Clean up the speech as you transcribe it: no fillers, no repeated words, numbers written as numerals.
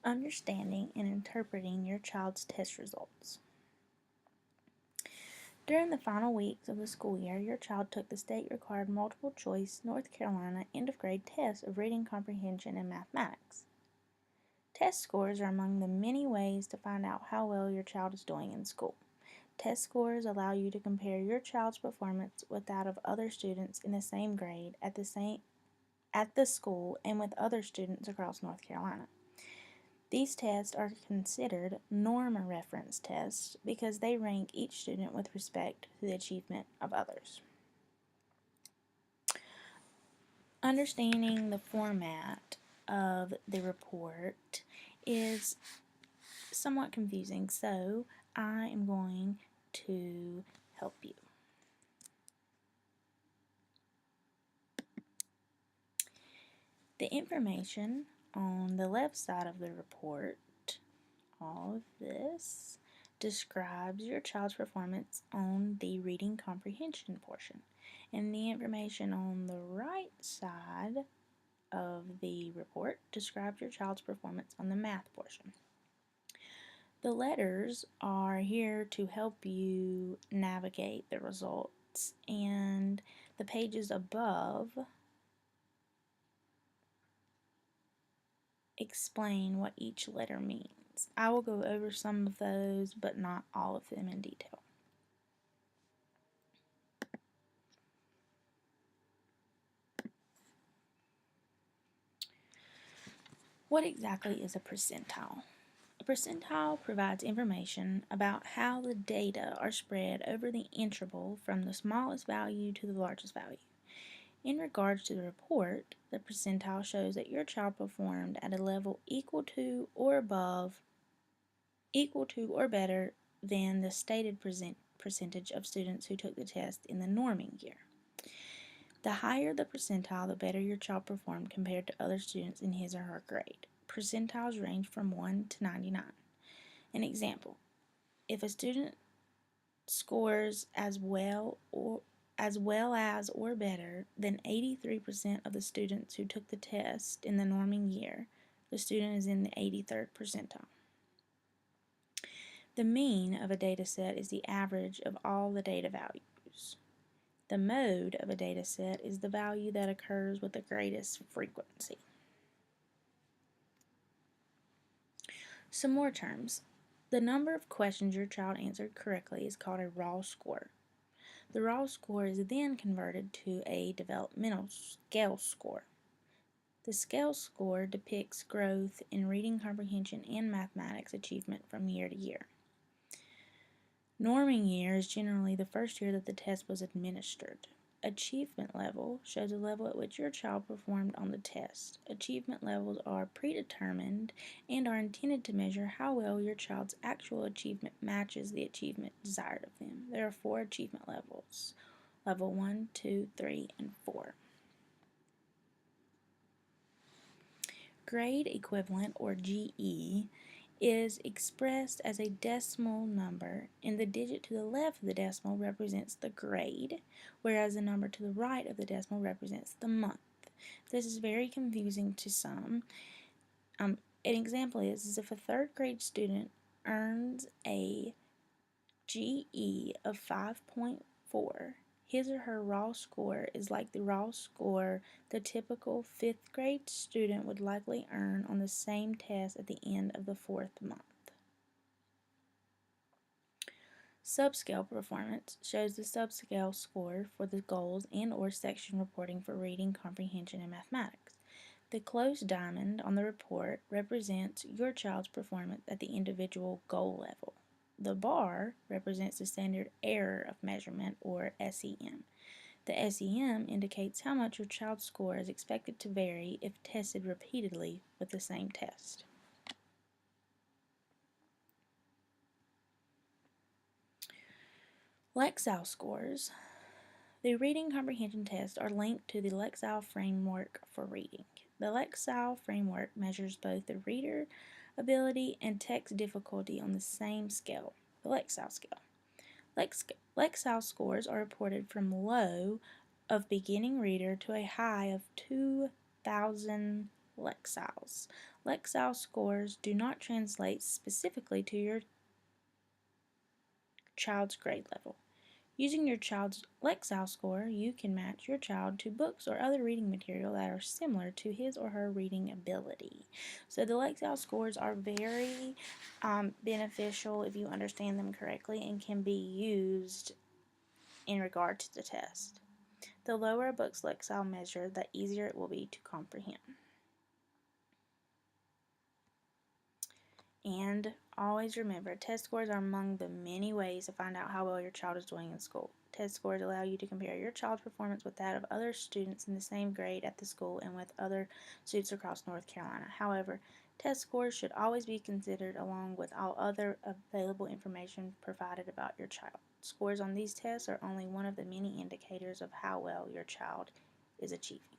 Understanding and interpreting your child's test results. During the final weeks of the school year, your child took the state-required multiple-choice North Carolina end-of-grade test of reading comprehension and mathematics. Test scores are among the many ways to find out how well your child is doing in school. Test scores allow you to compare your child's performance with that of other students in the same grade at the school and with other students across North Carolina. These tests are considered norm reference tests because they rank each student with respect to the achievement of others. Understanding the format of the report is somewhat confusing, so I am going to help you. The information on the left side of the report, all of this, describes your child's performance on the reading comprehension portion. And the information on the right side of the report describes your child's performance on the math portion. The letters are here to help you navigate the results, and the pages above explain what each letter means. I will go over some of those, but not all of them in detail. What exactly is a percentile? A percentile provides information about how the data are spread over the interval from the smallest value to the largest value. In regards to the report, the percentile shows that your child performed at a level equal to or better than the stated percentage of students who took the test in the norming year. The higher the percentile, the better your child performed compared to other students in his or her grade. Percentiles range from 1 to 99. An example, if a student scores as well as or better than 83% of the students who took the test in the norming year, the student is in the 83rd percentile. The mean of a data set is the average of all the data values. The mode of a data set is the value that occurs with the greatest frequency. Some more terms. The number of questions your child answered correctly is called a raw score. The raw score is then converted to a developmental scale score. The scale score depicts growth in reading comprehension and mathematics achievement from year to year. Norming year is generally the first year that the test was administered. Achievement level shows the level at which your child performed on the test. Achievement levels are predetermined and are intended to measure how well your child's actual achievement matches the achievement desired of them. There are 4 achievement levels: level 1, 2, 3, and 4. Grade equivalent, or GE, is expressed as a decimal number, and the digit to the left of the decimal represents the grade, whereas the number to the right of the decimal represents the month. This is very confusing to some. An example is if a 3rd grade student earns a GE of 5.4, his or her raw score is like the raw score the typical 5th grade student would likely earn on the same test at the end of the 4th month. Subscale performance shows the subscale score for the goals and/or section reporting for reading, comprehension, and mathematics. The closed diamond on the report represents your child's performance at the individual goal level. The bar represents the standard error of measurement, or SEM. The SEM indicates how much your child's score is expected to vary if tested repeatedly with the same test. Lexile scores. The reading comprehension tests are linked to the Lexile framework for reading. The Lexile framework measures both the reader ability and text difficulty on the same scale, the Lexile scale. Lexile scores are reported from low of beginning reader to a high of 2,000 Lexile. Lexile scores do not translate specifically to your child's grade level. Using your child's Lexile score, you can match your child to books or other reading material that are similar to his or her reading ability. So the Lexile scores are very beneficial if you understand them correctly and can be used in regard to the test. The lower a book's Lexile measure, the easier it will be to comprehend. And always remember, test scores are among the many ways to find out how well your child is doing in school. Test scores allow you to compare your child's performance with that of other students in the same grade at the school and with other students across North Carolina. However, test scores should always be considered along with all other available information provided about your child. Scores on these tests are only one of the many indicators of how well your child is achieving.